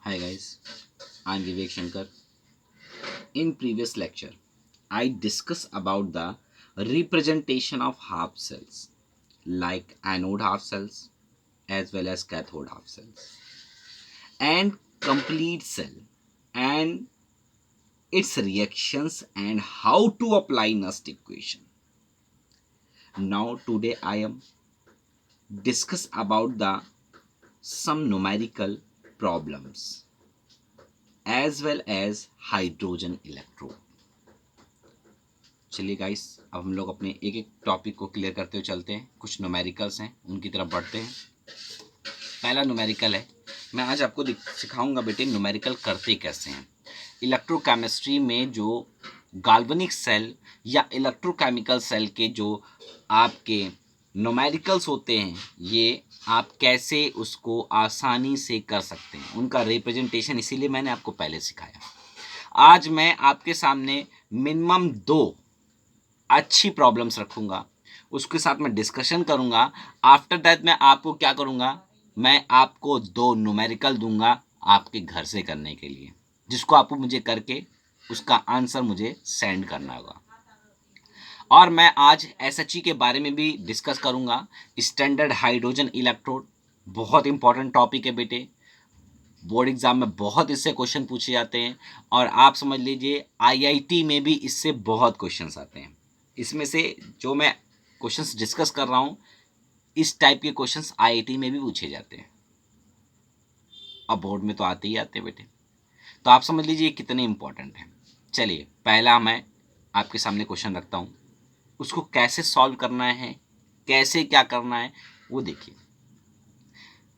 Hi guys, I'm Vivek Shankar. In previous lecture, I discussed about the representation of half cells like anode half cells as well as cathode half cells and complete cell and its reactions and how to apply Nast equation. Now today I am discuss about the some numerical problems as well as hydrogen electrode. चलिए guys, अब हम लोग अपने एक एक topic को clear करते हुए चलते हैं। कुछ न्यूमेरिकल्स हैं, उनकी तरफ बढ़ते हैं। पहला न्यूमेरिकल है, मैं आज आपको सिखाऊंगा बेटे न्यूमेरिकल करते कैसे हैं। इलेक्ट्रोकेमिस्ट्री में जो गाल्वनिक सेल या इलेक्ट्रोकेमिकल सेल के जो आपके न्यूमेरिकल्स होते हैं, ये आप कैसे उसको आसानी से कर सकते हैं, उनका रिप्रेजेंटेशन इसीलिए मैंने आपको पहले सिखाया। आज मैं आपके सामने मिनिमम 2 अच्छी प्रॉब्लम्स रखूंगा, उसके साथ मैं डिस्कशन करूंगा। आफ्टर दैट मैं आपको क्या करूंगा, मैं आपको 2 न्यूमेरिकल दूंगा आपके घर से करने के लिए, जिसको आपको मुझे करके उसका आंसर मुझे सेंड करना होगा। और मैं आज एसएचई के बारे में भी डिस्कस करूंगा। स्टैंडर्ड हाइड्रोजन इलेक्ट्रोड बहुत इंपॉर्टेंट टॉपिक है बेटे, बोर्ड एग्जाम में बहुत इससे क्वेश्चन पूछे जाते हैं और आप समझ लीजिए आईआईटी में भी इससे बहुत क्वेश्चंस आते हैं। इसमें से जो मैं क्वेश्चंस डिस्कस कर रहा हूँ, इस टाइप के क्वेश्चंस आईआईटी में भी पूछे जाते हैं और बोर्ड में तो आते ही आते हैं बेटे। तो आप समझ लीजिए कितने इंपॉर्टेंट हैं। चलिए, पहला मैं आपके सामने क्वेश्चन रखता हूँ, उसको कैसे सॉल्व करना है, कैसे क्या करना है वो देखिए।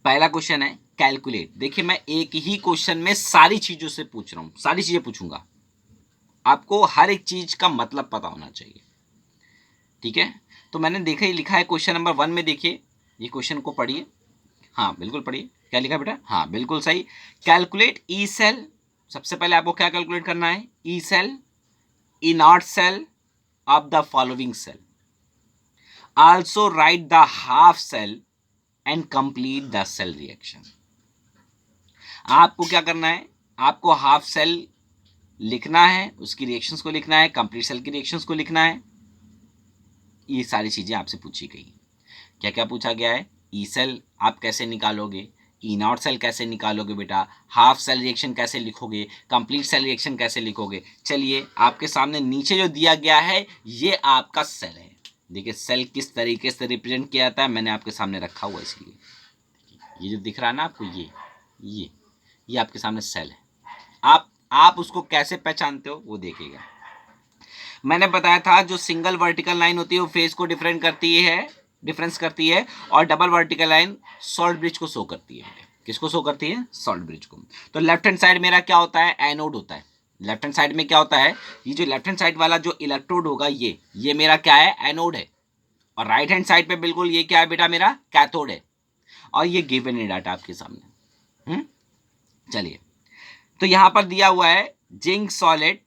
पहला क्वेश्चन है कैलकुलेट। देखिए, मैं एक ही क्वेश्चन में सारी चीज़ों से पूछ रहा हूँ, सारी चीज़ें पूछूंगा, आपको हर एक चीज़ का मतलब पता होना चाहिए, ठीक है। तो मैंने देखा ही लिखा है क्वेश्चन नंबर 1 में, देखिए ये क्वेश्चन को पढ़िए। हाँ बिल्कुल पढ़िए, क्या लिखा है बेटा? हाँ बिल्कुल सही। Calculate E cell. सबसे पहले आपको क्या कैलकुलेट करना है? E cell, inert cell of the following cell, also write the half cell and complete the cell reaction. आपको क्या करना है? आपको हाफ सेल लिखना है, उसकी रिएक्शंस को लिखना है, कंप्लीट सेल की रिएक्शंस को लिखना है। ये सारी चीज़ें आपसे पूछी गई। क्या क्या पूछा गया है? ई सेल आप कैसे निकालोगे, ई नॉट सेल कैसे निकालोगे बेटा, हाफ सेल रिएक्शन कैसे लिखोगे, कंप्लीट सेल रिएक्शन कैसे लिखोगे। चलिए, आपके सामने नीचे जो दिया गया है ये आपका सेल है। देखिए सेल किस तरीके से रिप्रेजेंट किया जाता है, मैंने आपके सामने रखा हुआ, इसलिए ये जो दिख रहा है ना आपको, ये आपके सामने सेल है। आप उसको कैसे पहचानते हो वो देखिएगा। मैंने बताया था जो सिंगल वर्टिकल लाइन होती है वो फेज को डिफरेंस करती है और double vertical line salt bridge को शो करती है। किसको शो करती है? सॉल्ट ब्रिज को। तो लेफ्ट हैंड साइड मेरा क्या होता है? एनोड होता है। लेफ्ट हैंड साइड में क्या होता है? ये जो लेफ्ट हैंड साइड वाला जो इलेक्ट्रोड होगा ये मेरा क्या है? एनोड है। और राइट हैंड साइड पे बिल्कुल ये क्या है बेटा? मेरा कैथोड है। और ये गिवन है डाटा आपके सामने। चलिए, तो यहां पर दिया हुआ है zinc solid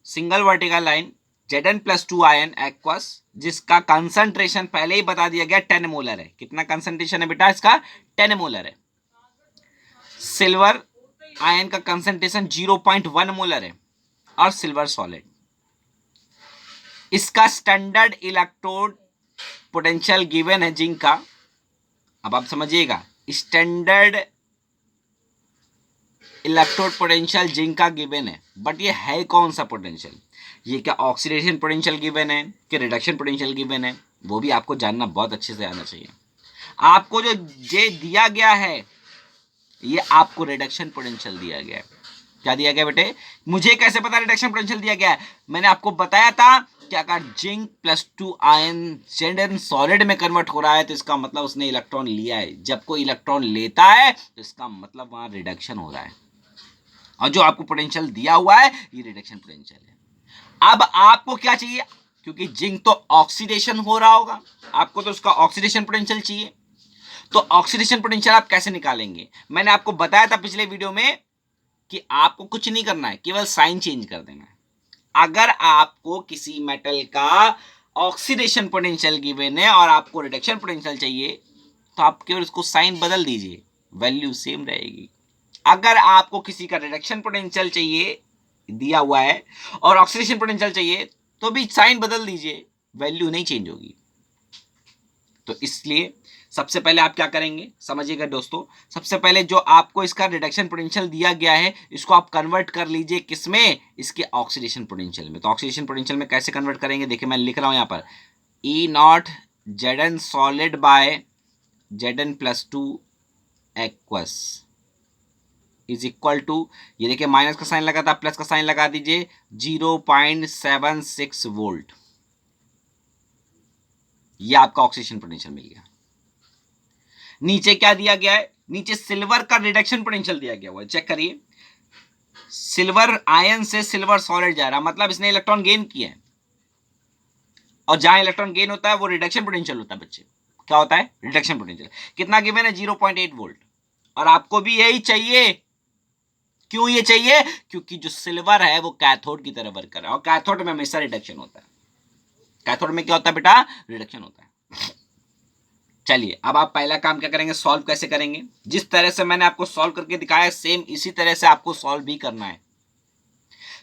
single vertical line Zn+2 ion aqueous, जिसका कंसंट्रेशन पहले ही बता दिया गया 10 मोलर है। कितना कंसंट्रेशन है बेटा इसका? 10 मोलर है। सिल्वर आयन का कंसंट्रेशन 0.1 मोलर है और सिल्वर सॉलिड। इसका स्टैंडर्ड इलेक्ट्रोड पोटेंशियल गिवन है जिंक का। अब आप समझिएगा, स्टैंडर्ड इलेक्ट्रोड पोटेंशियल जिंक का गिवन है, बट ये है कौन सा पोटेंशियल? ये क्या ऑक्सीडेशन पोटेंशियल गिवन है कि रिडक्शन पोटेंशियल गिवन है? वो भी आपको जानना बहुत अच्छे से आना चाहिए। आपको जो जे दिया गया है ये आपको रिडक्शन पोटेंशियल दिया गया है। क्या दिया गया बेटे? मुझे कैसे पता रिडक्शन पोटेंशियल दिया गया है? मैंने आपको बताया था कि अगर जिंक+2 आयन जेड सॉलिड में कन्वर्ट हो रहा है तो इसका मतलब उसने इलेक्ट्रॉन लिया है। जब कोई इलेक्ट्रॉन लेता है तो इसका मतलब वहां रिडक्शन हो रहा है, और जो आपको पोटेंशियल दिया हुआ है ये रिडक्शन पोटेंशियल है। अब आपको क्या चाहिए? क्योंकि जिंक तो ऑक्सीडेशन हो रहा होगा, आपको तो उसका ऑक्सीडेशन पोटेंशियल चाहिए। तो ऑक्सीडेशन पोटेंशियल आप कैसे निकालेंगे? मैंने आपको बताया था पिछले वीडियो में कि आपको कुछ नहीं करना है, केवल साइन चेंज कर देना है। अगर आपको किसी मेटल का ऑक्सीडेशन पोटेंशियल गिवन है और आपको रिडक्शन पोटेंशियल चाहिए तो आप केवल उसको साइन बदल दीजिए, वैल्यू सेम रहेगी। अगर आपको किसी का रिडक्शन पोटेंशियल चाहिए दिया हुआ है और ऑक्सीडेशन पोटेंशियल चाहिए तो भी साइन बदल दीजिए, वैल्यू नहीं चेंज होगी। तो इसलिए सबसे पहले आप क्या करेंगे समझिएगा दोस्तों, सबसे पहले जो आपको इसका रिडक्शन पोटेंशियल दिया गया है इसको आप कन्वर्ट कर लीजिए किसमें, इसके ऑक्सीडेशन पोटेंशियल में। तो ऑक्सीडेशन पोटेंशियल में कैसे कन्वर्ट करेंगे, देखिए मैं लिख रहा हूं यहां पर E naught Zn solid by Zn+2 aqueous is equal to, ये देखिए माइनस का साइन लगा था, प्लस का साइन लगा दीजिए, 0.76 वोल्ट। ये आपका ऑक्सीडेशन पोटेंशियल मिल गया। नीचे क्या दिया गया है, नीचे सिल्वर का रिडक्शन पोटेंशियल दिया गया हुआ है, चेक करिए। सिल्वर आयन से सिल्वर सॉलिड जा रहा, मतलब इसने इलेक्ट्रॉन गेन किया है, और जहां इलेक्ट्रॉन गेन होता है वो रिडक्शन पोटेंशियल होता है बच्चे। क्या होता है, रिडक्शन पोटेंशियल। कितना गिवन है, 0.8 वोल्ट। और आपको भी यही चाहिए। क्यों ये चाहिए, क्योंकि जो सिल्वर है वो कैथोड की तरह वर्क कर रहा है, और कैथोड में हमेशा रिडक्शन होता है। कैथोड में क्या होता है बेटा, रिडक्शन होता है। चलिए अब आप पहला काम क्या करेंगे, सॉल्व कैसे करेंगे। जिस तरह से मैंने आपको सॉल्व करके दिखाया सेम इसी तरह से आपको सॉल्व भी करना है।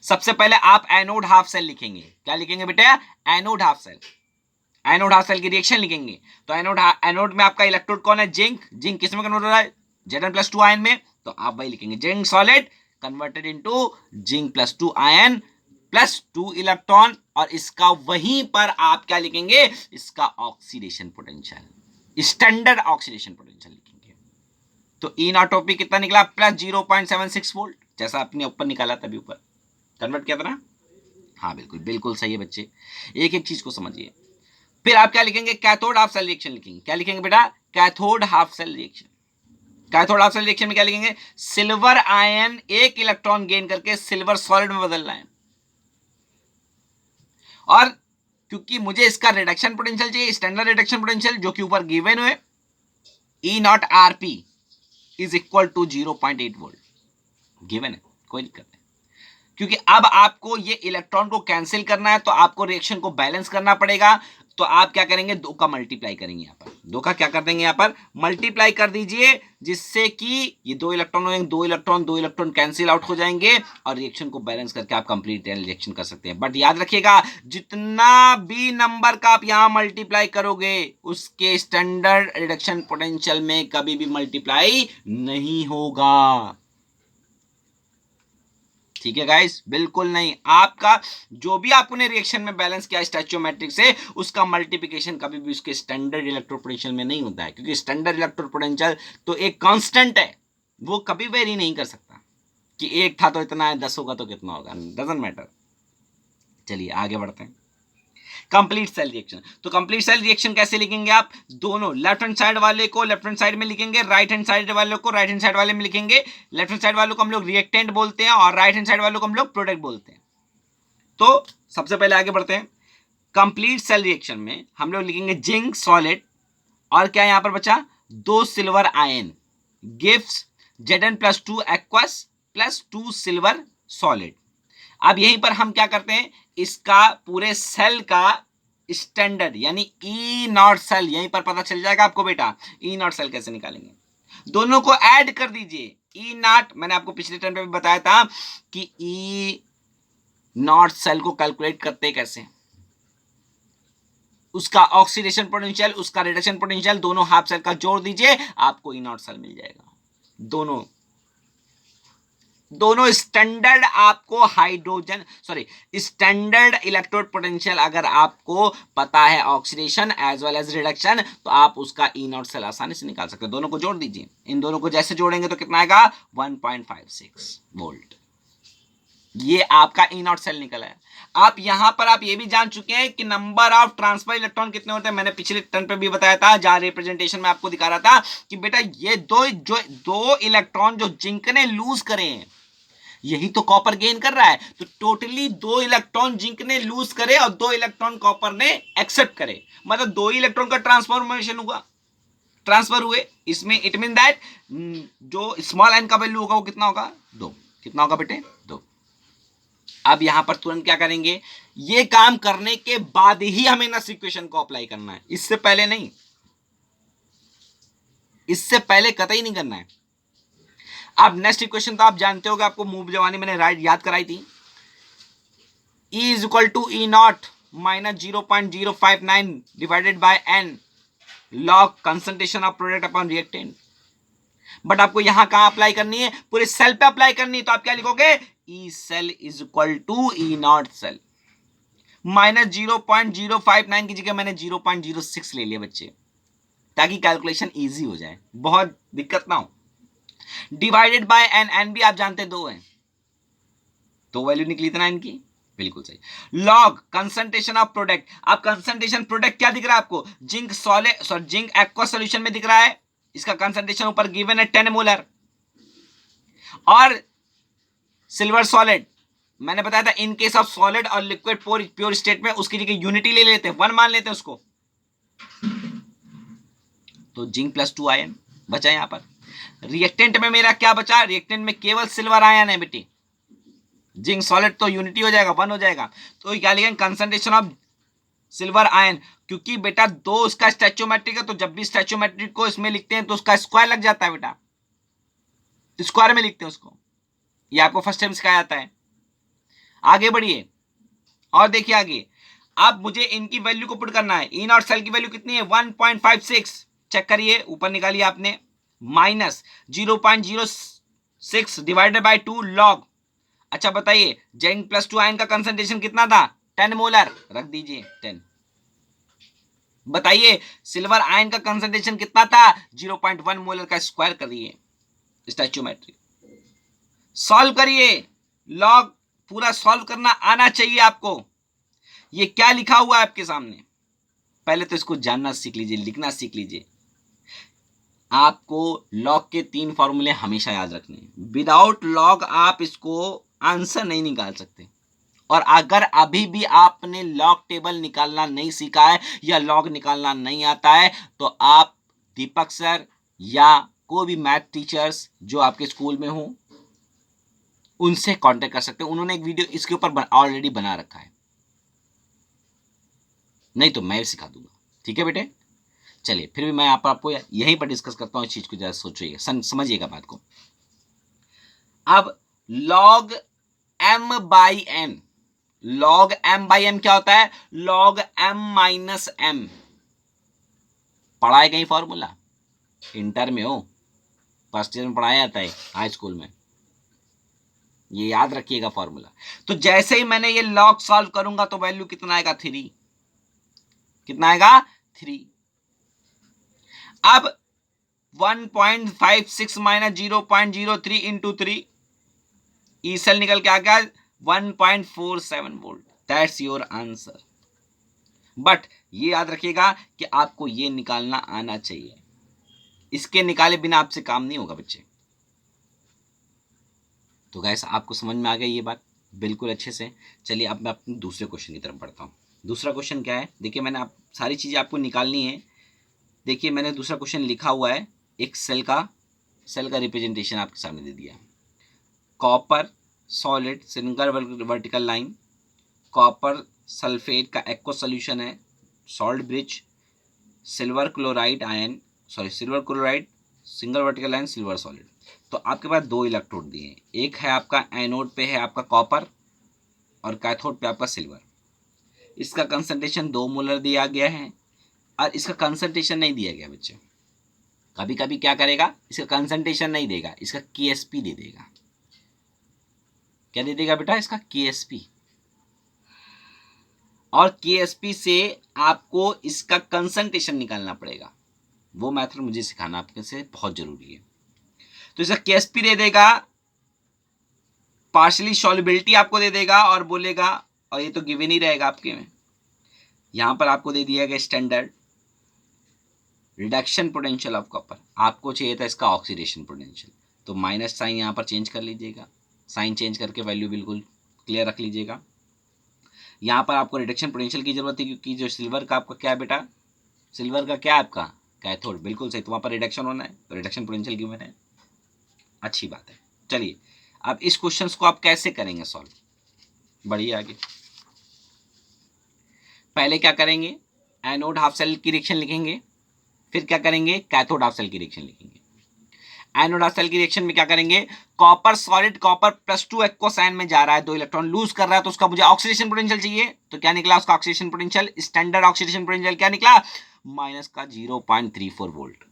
सबसे पहले आप एनोड हाफ सेल लिखेंगे। क्या लिखेंगे बेटा, anode half cell. Anode half cell की रिएक्शन लिखेंगे। तो एनोड में आपका इलेक्ट्रोड कौन है, जिंक। जिंक किस में कन्वर्ट हो रहा है, Zn+2 आयन में। तो आप वही लिखेंगे, zinc solid converted into zinc ion +2 electron. और इसका वहीं पर आप क्या लिखेंगे, इसका oxidation potential, standard oxidation potential लिखेंगे। तो ई नॉट ओपी कितना निकला, +0.76 वोल्ट, जैसा आपने ऊपर निकाला तभी ऊपर कन्वर्ट किया था ना। हाँ बिल्कुल बिल्कुल सही है बच्चे, एक एक चीज को समझिए। फिर आप क्या लिखेंगे, कैथोड हाफ सेल रिएक्शन लिखेंगे। क्या लिखेंगे बेटा, cathode half cell reaction. Cathode half cell reaction में क्या लिखेंगे, सिल्वर आयन एक इलेक्ट्रॉन गेन करके सिल्वर सॉलिड में बदल रहा है, और क्योंकि मुझे इसका रिडक्शन पोटेंशियल चाहिए, स्टैंडर्ड रिडक्शन पोटेंशियल जो कि ऊपर गिवन हुए, E naught RP is equal to 0.8 volt given है, कोई दिक्कत नहीं। क्योंकि अब आपको ये इलेक्ट्रॉन को कैंसिल करना है, तो आपको रिएक्शन को बैलेंस करना पड़ेगा। तो आप क्या करेंगे, 2 का मल्टीप्लाई करेंगे, यहां पर 2 का क्या कर देंगे, यहां पर मल्टीप्लाई कर दीजिए, जिससे कि ये 2 इलेक्ट्रॉन हो जाएंगे, 2 इलेक्ट्रॉन कैंसिल आउट हो जाएंगे, और रिएक्शन को बैलेंस करके आप कंप्लीट रिएक्शन कर सकते हैं। बट याद रखिएगा, जितना भी नंबर का आप यहां मल्टीप्लाई करोगे उसके स्टैंडर्ड रिडक्शन पोटेंशियल में कभी भी मल्टीप्लाई नहीं होगा। ठीक है गाइस, बिल्कुल नहीं। आपका जो भी आपने रिएक्शन में बैलेंस किया स्टैचियोमेट्रिक से, उसका मल्टीप्लिकेशन कभी भी उसके स्टैंडर्ड इलेक्ट्रोपोटेंशियल में नहीं होता है, क्योंकि स्टैंडर्ड इलेक्ट्रोपोटेंशियल तो एक कांस्टेंट है, वो कभी वेरी नहीं कर सकता कि 1 था तो इतना है, 10 होगा तो कितना होगा, डजंट मैटर। चलिए आगे बढ़ते हैं। Complete cell reaction. तो कंप्लीट सेल रिएक्शन कैसे लिखेंगे आप, दोनों लेफ्ट हैंड साइड वाले को लेफ्ट हैंड साइड में लिखेंगे, राइट हैंड साइड वाले को राइट हैंड साइड वाले में लिखेंगे। लेफ्ट हैंड साइड वालों को हम लोग रिएक्टेंट बोलते हैं, और राइट हैंड साइड वालों को हम लोग प्रोडक्ट बोलते हैं। तो सबसे पहले आगे बढ़ते हैं। कंप्लीट सेल रिएक्शन में हम लोग लिखेंगे जिंक सॉलिड, और क्या यहां पर बचा, 2 silver ion gives Zn+2 aqueous +2 silver solid. अब यहीं पर हम क्या करते हैं, इसका पूरे सेल का स्टैंडर्ड यानी ई नॉट सेल यहीं पर पता चल जाएगा आपको बेटा। ई नॉट सेल कैसे निकालेंगे, दोनों को ऐड कर दीजिए। ई नॉट मैंने आपको पिछले टर्म पे भी बताया था कि ई नॉट सेल को कैलकुलेट करते कैसे, उसका ऑक्सीडेशन पोटेंशियल उसका रिडक्शन पोटेंशियल दोनों हाफ सेल का जोड़ दीजिए, आपको ई नॉट सेल मिल जाएगा। दोनों स्टैंडर्ड आपको स्टैंडर्ड इलेक्ट्रोड पोटेंशियल अगर आपको पता है oxidation as well as reduction, तो आप उसका ई नॉट सेल आसानी से निकाल सकते हैं। दोनों को जोड़ दीजिए, इन दोनों को जैसे जोड़ेंगे तो कितना आएगा, 1.56 वोल्ट। ये आपका ई नॉट सेल निकला है। आप यहां पर आप ये भी जान चुके हैं कि नंबर ऑफ ट्रांसफर इलेक्ट्रॉन कितने होते हैं। मैंने पिछले टर्न पे भी बताया था, जहां रिप्रेजेंटेशन में आपको दिखा रहा था कि बेटा ये दो इलेक्ट्रॉन जो जिंक ने लूज करे हैं, यही तो कॉपर गेन कर रहा है। तो टोटली 2 इलेक्ट्रॉन जिंक ने लूज करे और 2 इलेक्ट्रॉन कॉपर ने एक्सेप्ट करे, मतलब 2 इलेक्ट्रॉन का ट्रांसफॉर्मेशन हुआ, ट्रांसफर हुए। इसमें इट मीन दैट जो स्मॉल एन का वैल्यू होगा वो कितना होगा, 2। कितना होगा बेटे, 2। अब यहां पर तुरंत क्या करेंगे, ये काम करने के बाद ही हमें नस इक्वेशन को अप्लाई करना है, इससे पहले नहीं, इससे पहले कतई नहीं करना है। अब नेक्स्ट इक्वेशन तो आप जानते होगे, आपको मूव जवानी मैंने राइट याद कराई थी। E is equal to E not minus 0.059 divided by n log concentration of product upon reactant. But आपको यहां कहां अप्लाई करनी है, पूरे सेल पे अप्लाई करनी है, तो आप क्या लिखोगे, E cell is equal to E not cell minus 0.059 की जगह मैंने 0.06 ले लिया बच्चे, ताकि कैलकुलेशन इजी हो जाए, बहुत दिक्कत ना हो। डिवाइडेड बाय एन, एन भी आप जानते दो है, तो वैल्यू निकली इतना एन की, बिल्कुल सही। लॉग कंसंट्रेशन ऑफ प्रोडक्ट, अब कंसंट्रेशन प्रोडक्ट क्या दिख रहा है आपको, zinc solid sorry zinc aqua solution में दिख रहा है, इसका कंसंट्रेशन ऊपर गिवन है 10 मोलर। और सिल्वर सॉलिड मैंने बताया था, इन केस ऑफ सॉलिड और लिक्विड प्योर स्टेट में उसकी जगह यूनिटी ले लेते हैं, 1 मान लेते हैं उसको, तो जिंक प्लस 2 आयन बचा यहां पर। रिएक्टेंट में मेरा क्या बचा, रिएक्टेंट में केवल सिल्वर आयन है बेटी, जिंक सॉलिड तो यूनिटी हो जाएगा, 1 हो जाएगा, तो क्या लिखेंगे, कंसंट्रेशन ऑफ सिल्वर आयन, क्योंकि बेटा दो उसका स्टैचोमेट्रिक है, तो जब भी स्टैचोमेट्रिक को इसमें लिखते हैं तो उसका स्क्वायर लग जाता है बेटा, स्क्वायर में लिखते हैं उसको, ये आपको फर्स्ट टाइम सिखाया जाता है। आगे बढ़िए और देखिए आगे, अब मुझे इनकी वैल्यू को पुट करना है। ई नॉट सेल की वैल्यू कितनी है, 1.56, चेक करिए, ऊपर निकालिए आपने, माइनस 0.06 डिवाइडेड बाय 2 लॉग। अच्छा बताइए, जिंक प्लस 2 आयन का कंसंट्रेशन कितना था, 10 मोलर, रख दीजिए 10। बताइए सिल्वर आयन का कंसंट्रेशन कितना था, 0.1 मोलर का स्क्वायर करिए, स्टैचोमेट्रिक सॉल्व करिए, लॉग पूरा सॉल्व करना आना चाहिए आपको। ये क्या लिखा हुआ है आपके सामने, पहले तो इसको जानना सीख लीजिए, लिखना सीख लीजिए। आपको लॉग के 3 फॉर्मूले हमेशा याद रखने हैं, विदाउट लॉग आप इसको आंसर नहीं निकाल सकते। और अगर अभी भी आपने लॉग टेबल निकालना नहीं सीखा है या लॉग निकालना नहीं आता है, तो आप दीपक सर या कोई भी मैथ टीचर्स जो आपके स्कूल में हो उनसे कांटेक्ट कर सकते हैं, उन्होंने एक वीडियो इसके ऊपर ऑलरेडी बना रखा है, नहीं तो मैं सिखा दूंगा, ठीक है बेटे। चलिए फिर भी मैं आपको यहीं पर डिस्कस करता हूँ, इस चीज को जरा सोचिएगा, समझिएगा बात को। अब log m by N, log m by M क्या होता है, लॉग m माइनस m, पढ़ा है कहीं फॉर्मूला, इंटर में हो, फर्स्ट ईयर में पढ़ाया जाता है, हाई स्कूल में, ये याद रखिएगा फॉर्मूला। तो जैसे ही मैंने ये लॉग सॉल्व करूंगा तो वैल्यू कितना आएगा, 3, कितना आएगा 3। अब 1.56 माइनस 0.03 इंटू 3, ई सेल निकल के आ गया 1.47 volt, that's your answer. But ये याद रखिएगा कि आपको ये निकालना आना चाहिए, इसके निकाले बिना आपसे काम नहीं होगा बच्चे। तो गाइस आपको समझ में आ गई ये बात बिल्कुल अच्छे से। चलिए अब मैं अपने दूसरे क्वेश्चन की तरफ बढ़ता हूँ। दूसरा क्वेश्चन क्या है, देखिए मैंने आप सारी चीज़ें आपको निकालनी है। देखिए मैंने दूसरा क्वेश्चन लिखा हुआ है, एक सेल का रिप्रेजेंटेशन आपके सामने दे दिया, copper solid single vertical line, copper sulphate का एक्वा सोल्यूशन है, salt bridge, silver chloride ion silver chloride single vertical line, silver solid. तो आपके पास 2 इलेक्ट्रोड दिए हैं, एक है आपका एनोड पे है आपका कॉपर और कैथोड पे आपका सिल्वर। इसका कंसंट्रेशन 2 मोलर दिया गया है और इसका कंसंट्रेशन नहीं दिया गया बच्चे। कभी कभी क्या करेगा, इसका कंसंट्रेशन नहीं देगा, इसका KSP दे देगा। क्या दे देगा बेटा, इसका KSP। और KSP से आपको इसका कंसंट्रेशन निकालना पड़ेगा, वो मेथड मुझे सिखाना आपके से बहुत जरूरी है। तो इसका KSP दे देगा, पार्शियली सॉल्युबिलिटी आपको दे देगा और बोलेगा, और ये तो गिवन ही रहेगा आपके में, यहां पर आपको दे दिया गया standard reduction potential of copper, आपको चाहिए था इसका ऑक्सीडेशन पोटेंशियल, तो माइनस साइन यहां पर चेंज कर लीजिएगा, साइन चेंज करके वैल्यू बिल्कुल क्लियर रख लीजिएगा। यहाँ पर आपको रिडक्शन पोटेंशियल की जरूरत है, क्योंकि जो सिल्वर का आपका क्या है बेटा, सिल्वर का क्या है आपका कैथोड, बिल्कुल सही, तो वहाँ पर रिडक्शन होना है, तो रिडक्शन पोटेंशियल गिवन है, अच्छी बात है। चलिए अब इस क्वेश्चन को आप कैसे करेंगे सॉल्व, बढ़िए आगे। पहले क्या करेंगे, एनोड हाफ सेल की रिएक्शन लिखेंगे, फिर क्या करेंगे, कैथोड हाफ सेल की रिएक्शन लिखेंगे। एनोड सेल की रिएक्शन में क्या करेंगे, copper solid, copper +2 aqueous ion में जा रहा है, 2 इलेक्ट्रॉन लूज कर रहा है, तो उसका मुझे ऑक्सीडेशन पोटेंशियल चाहिए, तो क्या निकला उसका oxidation potential, standard oxidation potential क्या निकला, माइनस का 0.34 वोल्ट।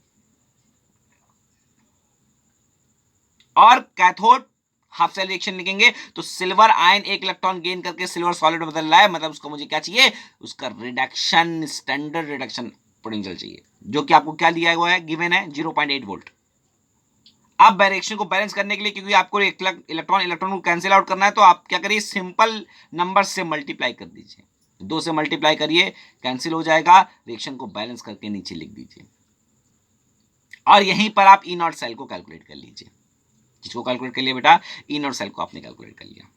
और कैथोड हाफ सेल रिएक्शन लिखेंगे तो सिल्वर आयन एक इलेक्ट्रॉन गेन करके सिल्वर सॉलिड बदल रहा है, मतलब उसको मुझे क्या चाहिए, उसका रिडक्शन, स्टैंडर्ड रिडक्शन पोटेंशियल चाहिए, जो कि आपको क्या दिया हुआ है, गिवन है 0.8 वोल्ट। अब रिएक्शन को बैलेंस करने के लिए, क्योंकि आपको इलेक्ट्रॉन इलेक्ट्रॉन को कैंसिल आउट करना है, तो आप क्या करिए, सिंपल नंबर से मल्टीप्लाई कर दीजिए, 2 से मल्टीप्लाई करिए, कैंसिल हो जाएगा, रिएक्शन को बैलेंस करके नीचे लिख दीजिए, और यहीं पर आप E0 सेल को कैलकुलेट कर लीजिए। किसको कैलकुलेट कर लिया बेटा, E0 सेल को आपने कैलकुलेट कर लिया,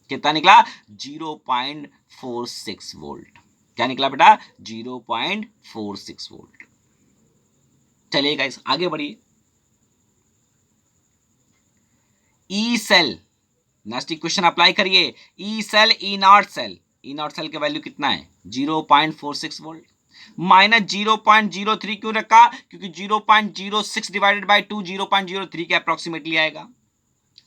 कितना निकला, 0.46 वोल्ट। क्या निकला बेटा, 0.46 वोल्ट। चलिए गाइस आगे बढ़िए। E cell, next equation apply करिए, E cell E0 cell, E0 cell के वैल्यू कितना है, 0.46 वोल्ट, माइनस 0.03 क्यों रखा, क्योंकि 0.06 डिवाइडेड बाय 2 0.03 के अप्रोक्सीमेटली आएगा।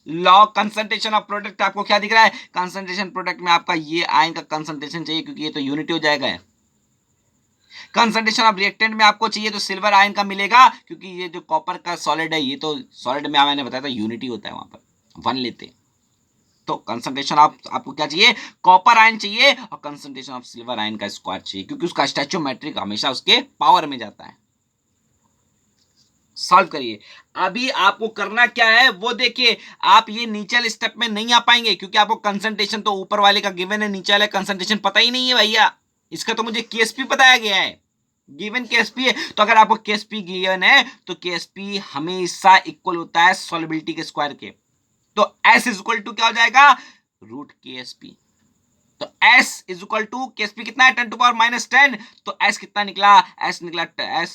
लॉग कंसंट्रेशन ऑफ प्रोडक्ट आपको क्या दिख रहा है, कंसंट्रेशन प्रोडक्ट में आपका ये आयन का कंसंट्रेशन चाहिए, क्योंकि ये तो यूनिटी हो जाएगा। कंसंट्रेशन ऑफ रिएक्टेंट में आपको चाहिए तो सिल्वर आयन का मिलेगा, क्योंकि ये जो कॉपर का सॉलिड है, ये तो सॉलिड में मैंने बताया था यूनिटी होता है, वहां पर 1 लेते, तो कंसंट्रेशन ऑफ आपको क्या चाहिए, कॉपर आयन चाहिए, और कंसंट्रेशन ऑफ सिल्वर आयन का स्क्वायर चाहिए, क्योंकि उसका स्टैचोमेट्रिक हमेशा उसके पावर में जाता है। सॉल्व करिए। अभी आपको करना क्या है वो देखिए, आप ये नीचे वाले स्टेप में नहीं आ पाएंगे, क्योंकि आपको कंसंट्रेशन तो ऊपर वाले का गिवन है, नीचे वाले कंसंट्रेशन पता ही नहीं है भैया, इसका तो मुझे केएसपी बताया गया है, गिवन केएसपी है, तो अगर आपको केएसपी गिवन है तो केएसपी हमेशा इक्वल होता है सॉल्युबिलिटी के स्क्वायर के, तो S इज इक्वल टू क्या हो जाएगा, रूट KSP। तो S is equal to KSP कितना है, 10⁻⁻10, तो S कितना निकला, S निकला, S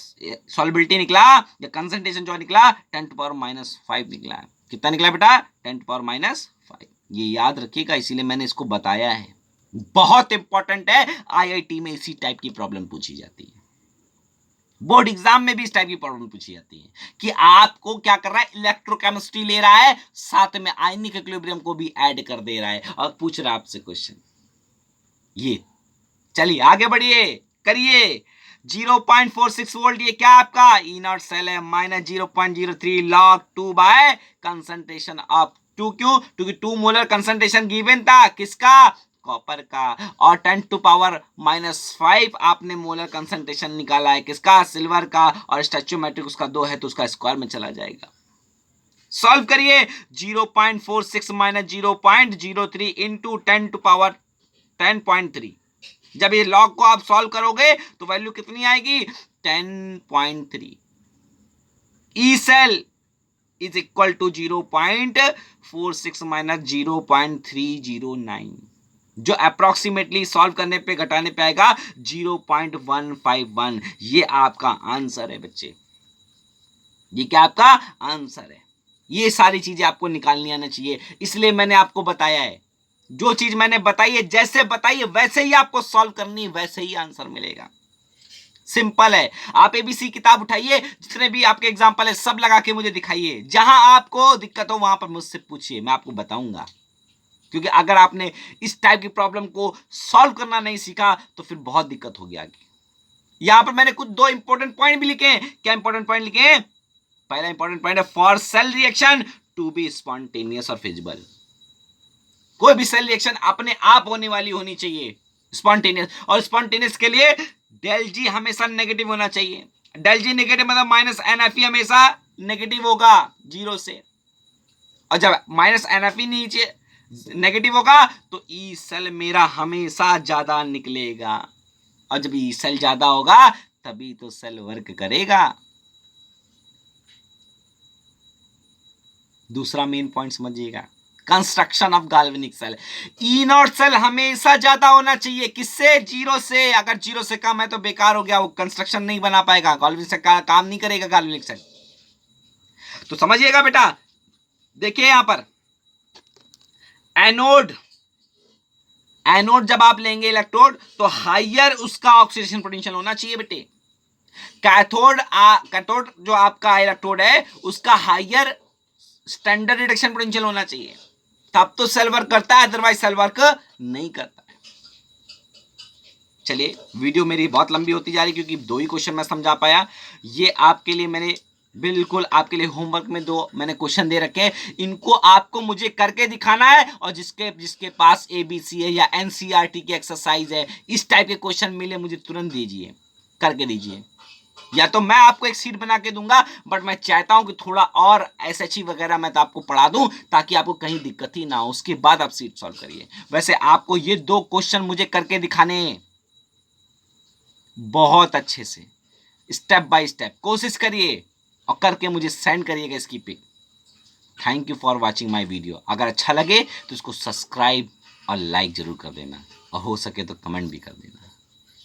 सॉल्युबिलिटी निकला या कंसंट्रेशन जो निकला 10⁻⁻5 निकला है। कितना निकला बेटा, 10⁻⁻5। ये याद रखिएगा, इसीलिए मैंने इसको बताया है, बहुत इंपॉर्टेंट है, IIT में इसी टाइप की प्रॉब्लम पूछी जाती है, बोर्ड एग्जाम में भी इस टाइप की प्रॉब्लम पूछी जाती है, कि आपको क्या कर रहा है, इलेक्ट्रोकेमिस्ट्री ले रहा है, साथ में आयनिक इक्विलिब्रियम को भी ऐड कर दे रहा है, और पूछ रहा है आपसे क्वेश्चन ये। चलिए आगे बढ़िए, करिए। 0.46 वोल्ट, ये क्या आपका E0 सेल है, minus 0.03 log 2 by concentration of 2, क्यों, क्योंकि 2 मोलर कंसंट्रेशन गिवन था, किसका, कॉपर का, और 10⁻⁻5 आपने मोलर कंसंट्रेशन निकाला है, किसका, सिल्वर का, और स्टैचोमेट्रिक उसका 2 है, तो उसका स्क्वायर में चला जाएगा। सॉल्व करिए, 0.46 माइनस 0.03 इंटू 10⁻10.3, जब ये लॉग को आप सॉल्व करोगे तो वैल्यू कितनी आएगी, 10.3। E cell is equal to 0.46 minus 0.309, जो अप्रोक्सीमेटली सॉल्व करने पे घटाने पे आएगा 0.151। ये आपका आंसर है बच्चे, ये क्या आपका आंसर है। ये सारी चीजें आपको निकालनी आना चाहिए, इसलिए मैंने आपको बताया है, जो चीज मैंने बताई है, जैसे बताई है वैसे ही आपको सॉल्व करनी, वैसे ही आंसर मिलेगा। सिंपल है। आप एबीसी किताब उठाइए, जितने भी आपके एग्जाम्पल है सब लगा के मुझे दिखाइए, जहां आपको दिक्कत हो वहां पर मुझसे पूछिए, मैं आपको बताऊंगा। क्योंकि अगर आपने इस टाइप की प्रॉब्लम को सॉल्व करना नहीं सीखा तो फिर बहुत दिक्कत होगी आगे। यहां पर मैंने कुछ 2 इंपॉर्टेंट पॉइंट भी लिखे हैं। क्या इंपॉर्टेंट पॉइंट लिखे हैं, पहला इंपॉर्टेंट पॉइंट है, for cell reaction to be spontaneous और फिजिबल, कोई भी सेल रिएक्शन अपने आप होने वाली होनी चाहिए, स्पॉन्टेनियस, और स्पॉन्टेनियस के लिए डेल जी हमेशा नेगेटिव होना चाहिए। डेल जी नेगेटिव मतलब माइनस NFE हमेशा नेगेटिव होगा 0 से, और जब माइनस NFE नीचे नेगेटिव होगा तो ई सेल मेरा हमेशा ज्यादा निकलेगा, और जब ई सेल ज्यादा होगा तभी तो सेल वर्क करेगा। दूसरा मेन पॉइंट समझिएगा, construction of galvanic cell. E0 cell हमेशा ज्यादा होना चाहिए, किससे, 0 से। अगर 0 से कम है तो बेकार हो गया, वो कंस्ट्रक्शन नहीं बना पाएगा, गाल्वेनिक सेल का काम नहीं करेगा गाल्वेनिक सेल। तो समझिएगा बेटा, देखिए यहां पर एनोड, एनोड जब आप लेंगे इलेक्ट्रोड तो हाइयर उसका ऑक्सीडेशन पोटेंशियल होना चाहिए बेटे। कैथोड जो आपका इलेक्ट्रोड है उसका हायर स्टैंडर्ड रिडक्शन पोटेंशियल होना चाहिए, तब तो सेल वर्क करता है, अदरवाइज सेल वर्क नहीं करता है। चलिए, वीडियो मेरी बहुत लंबी होती जा रही क्योंकि 2 ही क्वेश्चन मैं समझा पाया। ये आपके लिए मैंने बिल्कुल आपके लिए होमवर्क में 2 मैंने क्वेश्चन दे रखे हैं, इनको आपको मुझे करके दिखाना है, और जिसके पास ABC है या NCERT की एक्सरसाइज है, इस टाइप के क्वेश्चन मिले मुझे तुरंत दीजिए, करके दीजिए। या तो मैं आपको एक सीट बना के दूंगा, बट मैं चाहता हूं कि थोड़ा और SHE वगैरह मैं तो आपको पढ़ा दूं ताकि आपको कहीं दिक्कत ही ना हो, उसके बाद आप सीट सॉल्व करिए। वैसे आपको ये 2 क्वेश्चन मुझे करके दिखाने हैं बहुत अच्छे से, स्टेप बाय स्टेप कोशिश करिए और करके मुझे सेंड करिएगा इसकी pic. Thank you for watching my video. अगर अच्छा लगे तो इसको सब्सक्राइब और लाइक जरूर कर देना, और हो सके तो कमेंट भी कर देना।